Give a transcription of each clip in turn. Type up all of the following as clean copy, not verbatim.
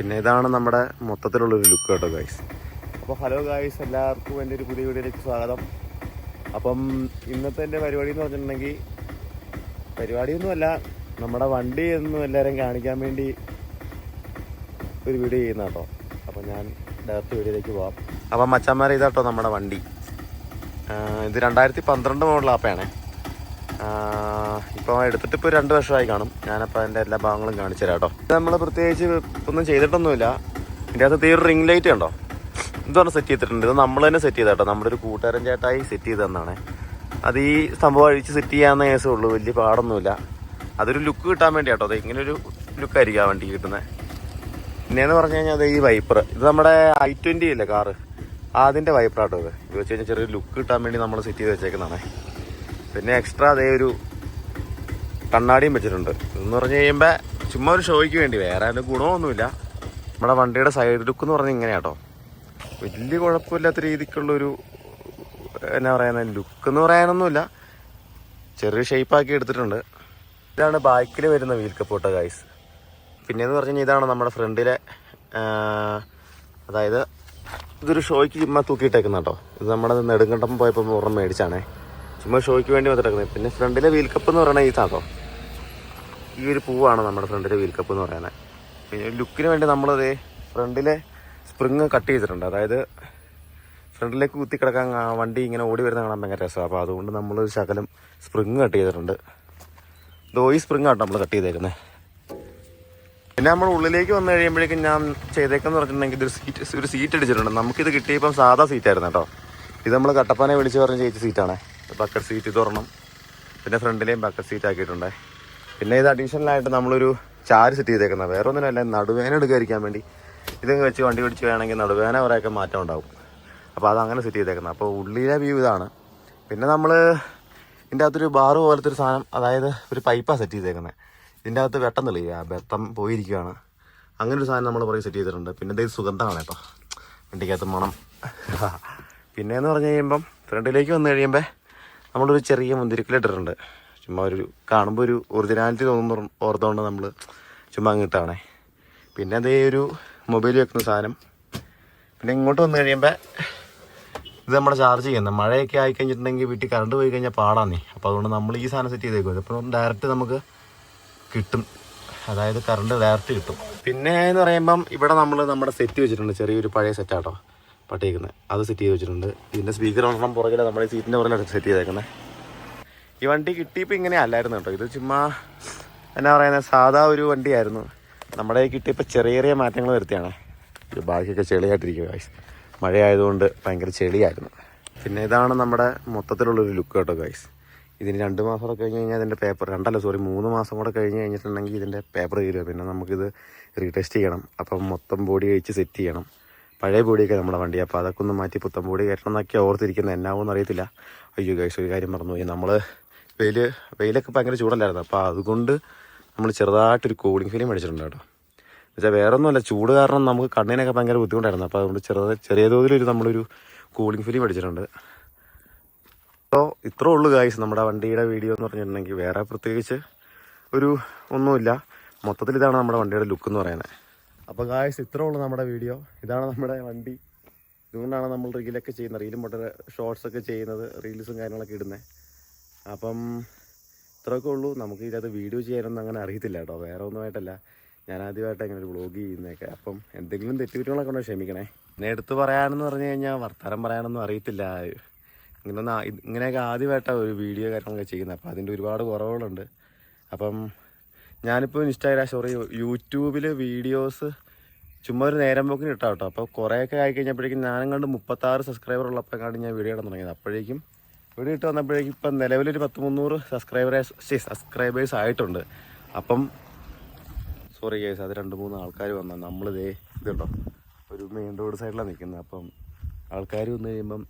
പിന്നെ ഇതാണ് നമ്മുടെ മൊത്തത്തിലുള്ളൊരു ലുക്ക് കേട്ടോ ഗൈസ്. അപ്പോൾ ഹലോ ഗൈസ്, എല്ലാവർക്കും എൻ്റെ ഒരു പുതിയ വീഡിയോയിലേക്ക് സ്വാഗതം. അപ്പം ഇന്നത്തെ എൻ്റെ പരിപാടി എന്ന് പറഞ്ഞിട്ടുണ്ടെങ്കിൽ പരിപാടിയൊന്നുമല്ല, നമ്മുടെ വണ്ടി ഒന്നും എല്ലാവരും കാണിക്കാൻ വേണ്ടി ഒരു വീഡിയോ ചെയ്യുന്ന കേട്ടോ. അപ്പോൾ ഞാൻ ഡയറക്റ്റ് വീഡിയോയിലേക്ക് പോവാം. അപ്പം മച്ചാന്മാരെ ഇതാട്ടോ നമ്മുടെ വണ്ടി. ഇത് 2012 മോഡൽ ആപ്പയാണേ. ഇപ്പോൾ എടുത്തിട്ട് ഇപ്പോൾ 2 വർഷമായി കാണും. ഞാനപ്പോൾ അതിൻ്റെ എല്ലാ ഭാഗങ്ങളും കാണിച്ചു തരാം കേട്ടോ. ഇത് നമ്മൾ പ്രത്യേകിച്ച് ഒന്നും ചെയ്തിട്ടൊന്നുമില്ല. ഇതിൻ്റെ അകത്ത് ഈ ഒരു റിംഗ് ലൈറ്റ് കണ്ടോ, ഇതാണ് സെറ്റ് ചെയ്തിട്ടുണ്ട്. ഇത് നമ്മൾ തന്നെ സെറ്റ് ചെയ്ത കേട്ടോ. നമ്മുടെ ഒരു കൂട്ടുകാരൻ ചേട്ടായി സെറ്റ് ചെയ്തതെന്നാണ്. അത് ഈ സംഭവം അഴിച്ച് സെറ്റ് ചെയ്യാവുന്ന കേസേ ഉള്ളൂ, വലിയ പാടൊന്നുമില്ല. അതൊരു ലുക്ക് കിട്ടാൻ വേണ്ടി കേട്ടോ. അത് ഇങ്ങനൊരു ലുക്കായിരിക്കും ആ വണ്ടി കിട്ടുന്നത്. പിന്നെയെന്ന് പറഞ്ഞു കഴിഞ്ഞാൽ അത് ഈ വൈപ്പർ, ഇത് നമ്മുടെ i20 ഇല്ലേ കാറ്, അതിൻ്റെ വൈപ്പറാട്ടോ. ഇത് വെച്ച് കഴിഞ്ഞാൽ ചെറിയൊരു ലുക്ക് കിട്ടാൻ വേണ്ടി നമ്മൾ സെറ്റ് ചെയ്ത് വെച്ചേക്കുന്നതാണ്. പിന്നെ എക്സ്ട്രാ അതേ ഒരു കണ്ണാടിയും വെച്ചിട്ടുണ്ട്. ഇതെന്ന് പറഞ്ഞു കഴിയുമ്പോൾ ചുമ്മാ ഒരു ഷോയ്ക്ക് വേണ്ടി, വേറെ അതിൻ്റെ ഗുണമൊന്നുമില്ല. നമ്മുടെ വണ്ടിയുടെ സൈഡ് ലുക്ക് എന്ന് പറഞ്ഞാൽ ഇങ്ങനെയാട്ടോ. വലിയ കുഴപ്പമില്ലാത്ത രീതിക്കുള്ളൊരു എന്നാ പറയുന്ന ലുക്ക് എന്ന് പറയാനൊന്നുമില്ല, ചെറിയ ഷേപ്പാക്കി എടുത്തിട്ടുണ്ട്. ഇതാണ് ബാക്കിൽ വരുന്ന വീൽ കപ്പോട്ട ഗൈസ്. പിന്നെയെന്ന് പറഞ്ഞു കഴിഞ്ഞാൽ ഇതാണ് നമ്മുടെ ഫ്രണ്ടിലെ, അതായത് ഇതൊരു ഷോയ്ക്ക് ചുമ്മാ തൂക്കിയിട്ടേക്കുന്ന കേട്ടോ. ഇത് നമ്മുടെ നെടുങ്കണ്ടം പോയപ്പോൾ ഒരെണ്ണം മേടിച്ചാണേ, ചുമ്മാ ഷോയ്ക്ക് വേണ്ടി വന്നിട്ടേക്കുന്നത്. പിന്നെ ഫ്രണ്ടിലെ വീൽ കപ്പ് എന്ന് പറയുന്നത് ഇതാട്ടോ. ഈ ഒരു പൂവാണ് നമ്മുടെ ഫ്രണ്ടിലെ വീൽ കപ്പ് എന്ന് പറയുന്നത്. പിന്നെ ലുക്കിന് വേണ്ടി നമ്മളത് ഫ്രണ്ടിലെ സ്പ്രിങ് കട്ട് ചെയ്തിട്ടുണ്ട്. അതായത് ഫ്രണ്ടിലേക്ക് കുത്തി കിടക്കാൻ വണ്ടി ഇങ്ങനെ ഓടി വരുന്ന കാണാൻ ഭയങ്കര രസമാണ്. അപ്പോൾ അതുകൊണ്ട് നമ്മൾ ശകലം സ്പ്രിങ് കട്ട് ചെയ്തിട്ടുണ്ട്. ഈ സ്പ്രിങ് ആട്ടോ നമ്മൾ കട്ട് ചെയ്തേക്കുന്നത്. പിന്നെ നമ്മൾ ഉള്ളിലേക്ക് വന്നു കഴിയുമ്പോഴേക്കും ഞാൻ ചെയ്തേക്കെന്ന് പറഞ്ഞിട്ടുണ്ടെങ്കിൽ ഒരു സീറ്റ് അടിച്ചിട്ടുണ്ട്. നമുക്കിത് കിട്ടിയപ്പം സാധാ സീറ്റായിരുന്നു കേട്ടോ. ഇത് നമ്മൾ കട്ടപ്പാനെ വിളിച്ച് പറഞ്ഞ് ചേച്ചി സീറ്റാണ്. ബക്കറ്റ് സീറ്റ് തുറണം. പിന്നെ ഫ്രണ്ടിലെയും ബക്കറ്റ് സീറ്റ് ആക്കിയിട്ടുണ്ട്. പിന്നെ ഇത് അഡീഷണലായിട്ട് നമ്മളൊരു ചാര് സെറ്റ് ചെയ്തേക്കുന്നത്, വേറെ ഒന്നിനല്ല, നടുവേന എടുക്കാതിരിക്കാൻ വേണ്ടി. ഇതങ്ങ് വെച്ച് വണ്ടി പിടിച്ച് വേണമെങ്കിൽ നടുവേന കുറേയൊക്കെ മാറ്റം ഉണ്ടാവും. അപ്പോൾ അതങ്ങനെ സെറ്റ് ചെയ്തേക്കുന്നത്. അപ്പോൾ ഉള്ളിലെ വ്യൂ ഇതാണ്. പിന്നെ നമ്മൾ ഇതിൻ്റെ അകത്തൊരു ബാറ് പോലത്തെ ഒരു സാധനം, അതായത് ഒരു പൈപ്പാണ് സെറ്റ് ചെയ്തേക്കുന്നത്. ഇതിൻ്റെ അകത്ത് വെട്ടം തെളിയുക, വെട്ടം പോയിരിക്കുകയാണ്. അങ്ങനെ ഒരു സാധനം നമ്മൾ പറയും സെറ്റ് ചെയ്തിട്ടുണ്ട്. പിന്നെ ഇത് സുഗന്ധമാണ് കേട്ടോ, വണ്ടിക്കകത്ത് മണം. പിന്നെയെന്ന് പറഞ്ഞു കഴിയുമ്പം ഫ്രണ്ടിലേക്ക് വന്നു കഴിയുമ്പോൾ നമ്മളൊരു ചെറിയ മുന്തിരിക്കലിട്ടിട്ടുണ്ട്. ചുമ്മാ ഒരു കാണുമ്പോൾ ഒരു ഒറിജിനാലിറ്റി തോന്നുന്നു ഓർത്തുകൊണ്ട് നമ്മൾ ചുമ്മാ അങ്ങിട്ടാണേ. പിന്നെ അതേ ഒരു മൊബൈൽ വെക്കുന്ന സാധനം. പിന്നെ ഇങ്ങോട്ട് വന്നു കഴിയുമ്പോൾ ഇത് നമ്മുടെ ചാർജ് ചെയ്യുന്നത്. മഴയൊക്കെ ആയിക്കഴിഞ്ഞിട്ടുണ്ടെങ്കിൽ വീട്ടിൽ കറണ്ട് പോയി കഴിഞ്ഞാൽ പാടാന്നേ. അപ്പോൾ അതുകൊണ്ട് നമ്മൾ ഈ സാധനം സെറ്റ് ചെയ്തേക്കും. ഇതിപ്പോൾ ഡയറക്റ്റ് നമുക്ക് കിട്ടും, അതായത് കറണ്ട് ഡയറക്റ്റ് കിട്ടും. പിന്നെ എന്ന് പറയുമ്പം ഇവിടെ നമ്മൾ നമ്മുടെ സെറ്റ് വെച്ചിട്ടുണ്ട്, ചെറിയൊരു പഴയ സെറ്റാട്ടോ പട്ടിയേക്കുന്നത്, അത് സെറ്റ് ചെയ്ത് വെച്ചിട്ടുണ്ട്. ഇതിൻ്റെ സ്പീക്കർ ഒരെണ്ണം പുറകിലാണ്, നമ്മുടെ സീറ്റിൻ്റെ പുറകിലാണ് സെറ്റ് ചെയ്തേക്കുന്നത്. ഈ വണ്ടി കിട്ടിയപ്പോൾ ഇങ്ങനെ അല്ലായിരുന്നു കേട്ടോ. ഇത് ചുമ്മാ എന്നാ പറയുന്നത്, സാധാ ഒരു വണ്ടിയായിരുന്നു. നമ്മുടെ കിട്ടിയപ്പോൾ ചെറിയ ചെറിയ മാറ്റങ്ങൾ വരുത്തിയാണ്. ബാക്കിയൊക്കെ ചെളിയായിട്ടിരിക്കുക ഗൈസ്, മഴയായതുകൊണ്ട് ഭയങ്കര ചെളിയായിരുന്നു. പിന്നെ ഇതാണ് നമ്മുടെ മൊത്തത്തിലുള്ളൊരു ലുക്ക് കേട്ടോ ഗൈസ്. ഇതിന് 2 മാസം കൂടെ കഴിഞ്ഞ് കഴിഞ്ഞാൽ ഇതിൻ്റെ പേപ്പർ, 3 മാസം കൂടെ കഴിഞ്ഞ് കഴിഞ്ഞിട്ടുണ്ടെങ്കിൽ ഇതിൻ്റെ പേപ്പർ തീരുക. പിന്നെ നമുക്കിത് റീടെസ്റ്റ് ചെയ്യണം. അപ്പം മൊത്തം ബോഡി കഴിച്ച് സെറ്റ് ചെയ്യണം. പഴയ ബോഡിയൊക്കെ നമ്മുടെ വണ്ടി, അപ്പോൾ അതൊക്കെ ഒന്ന് മാറ്റി പുത്തൻ ബോഡി കയറ്റണം എന്നൊക്കെ ഓർത്തിരിക്കുന്നത്. എന്നാവുമെന്ന് അറിയത്തില്ല. അയ്യോ ഗൈസ്, ഒരു കാര്യം മറന്നുപോയി. നമ്മൾ വെയിലൊക്കെ ഭയങ്കര ചൂടല്ലായിരുന്നു. അപ്പോൾ അതുകൊണ്ട് നമ്മൾ ചെറുതായിട്ടൊരു കൂളിംഗ് ഫിലിം മേടിച്ചിട്ടുണ്ട് കേട്ടോ. എന്നുവെച്ചാൽ വേറെ ഒന്നുമല്ല, ചൂട് കാരണം നമുക്ക് കണ്ണിനൊക്കെ ഭയങ്കര ബുദ്ധിമുട്ടായിരുന്നു. അപ്പോൾ അതുകൊണ്ട് ചെറിയ തോതിലൊരു നമ്മളൊരു കൂളിംഗ് ഫിലിം മേടിച്ചിട്ടുണ്ട്. അപ്പോൾ ഇത്രേ ഉള്ളൂ ഗൈസ് നമ്മുടെ വണ്ടിയുടെ വീഡിയോ എന്ന് പറഞ്ഞിട്ടുണ്ടെങ്കിൽ. വേറെ പ്രത്യേകിച്ച് ഒരു ഒന്നുമില്ല. മൊത്തത്തിൽ ഇതാണ് നമ്മുടെ വണ്ടിയുടെ ലുക്ക് എന്ന് പറയുന്നത്. അപ്പോൾ ഗൈസ് ഇത്രേ ഉള്ളൂ നമ്മുടെ വീഡിയോ. ഇതാണ് നമ്മുടെ വണ്ടി. ഇതുകൊണ്ടാണ് നമ്മൾ റീലൊക്കെ ചെയ്യുന്നത്, റീലും മറ്റേ ഷോർട്സൊക്കെ ചെയ്യുന്നത്, റീൽസും കാര്യങ്ങളൊക്കെ ഇടുന്നത്. അപ്പം ഇത്രയൊക്കെ ഉള്ളൂ. നമുക്ക് ഇതിനകത്ത് വീഡിയോ ചെയ്യാനൊന്നും അങ്ങനെ അറിയത്തില്ല കേട്ടോ, വേറെ ഒന്നുമായിട്ടല്ല. ഞാൻ ആദ്യമായിട്ട് അങ്ങനെ ഒരു വ്ളോഗ് ചെയ്യുന്നതൊക്കെ. അപ്പം എന്തെങ്കിലും തെറ്റുകുറ്റങ്ങളൊക്കെ ഉണ്ടോ ക്ഷമിക്കണേ. എന്നെ എടുത്ത് പറയാനെന്ന് പറഞ്ഞു കഴിഞ്ഞാൽ വർത്തമാനം പറയാനൊന്നും അറിയത്തില്ല. ഇങ്ങനെയൊക്കെ ആദ്യമായിട്ടാണ് ഒരു വീഡിയോ കാര്യങ്ങളൊക്കെ ചെയ്യുന്നത്. അപ്പോൾ അതിൻ്റെ ഒരുപാട് കുറവുകളുണ്ട്. അപ്പം ഞാനിപ്പോൾ യൂട്യൂബിൽ വീഡിയോസ് ചുമ്മാ ഒരു നേരം പോക്കിന് ഇട്ടാ കേട്ടോ. അപ്പോൾ കുറേയൊക്കെ ആയിക്കഴിഞ്ഞപ്പോഴേക്കും ഞാനും കണ്ട് 36 സബ്സ്ക്രൈബർ ഉള്ളപ്പോഴാണ് ഞാൻ വീഡിയോ ഇടാൻ തുടങ്ങിയത്. അപ്പോഴേക്കും വീഡിയോ ഇട്ട് വന്നപ്പോഴേക്കും ഇപ്പം നിലവിലൊരു 300 സബ്സ്ക്രൈബേഴ്സ് ആയിട്ടുണ്ട്. അപ്പം സോറി കേസ്, അത് 2-3 ആൾക്കാർ വന്നു. നമ്മളിതേ ഇതുണ്ടോ ഒരു മെയിൻ റോഡ് സൈഡിലാണ് നിൽക്കുന്നത്. അപ്പം ആൾക്കാർ വന്നു കഴിയുമ്പം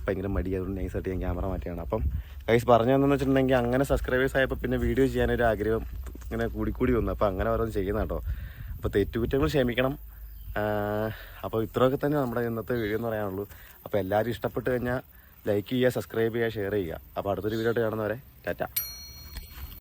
ഭയങ്കര മടി, അതുകൊണ്ട് നൈസായിട്ട് ഞാൻ ക്യാമറ മാറ്റിയാണ്. അപ്പം ഗൈസ് പറഞ്ഞതെന്ന് വെച്ചിട്ടുണ്ടെങ്കിൽ അങ്ങനെ സബ്സ്ക്രൈബേഴ്സ് ആയപ്പോൾ പിന്നെ വീഡിയോ ചെയ്യാനൊരു ആഗ്രഹം ഇങ്ങനെ കൂടി വന്നു. അപ്പോൾ അങ്ങനെ ഓരോന്ന് ചെയ്യുന്ന കേട്ടോ. അപ്പോൾ തെറ്റുകുറ്റങ്ങൾ ക്ഷമിക്കണം. അപ്പോൾ ഇത്രയൊക്കെ തന്നെ നമ്മുടെ ഇന്നത്തെ വീഡിയോ എന്ന് പറയാനുള്ളൂ. അപ്പോൾ എല്ലാവരും ഇഷ്ടപ്പെട്ട് കഴിഞ്ഞാൽ ലൈക്ക് ചെയ്യുക, സബ്സ്ക്രൈബ് ചെയ്യുക, ഷെയർ ചെയ്യുക. അപ്പോൾ അടുത്തൊരു വീഡിയോ ആയിട്ട് കാണുന്നവരെ ടാറ്റ.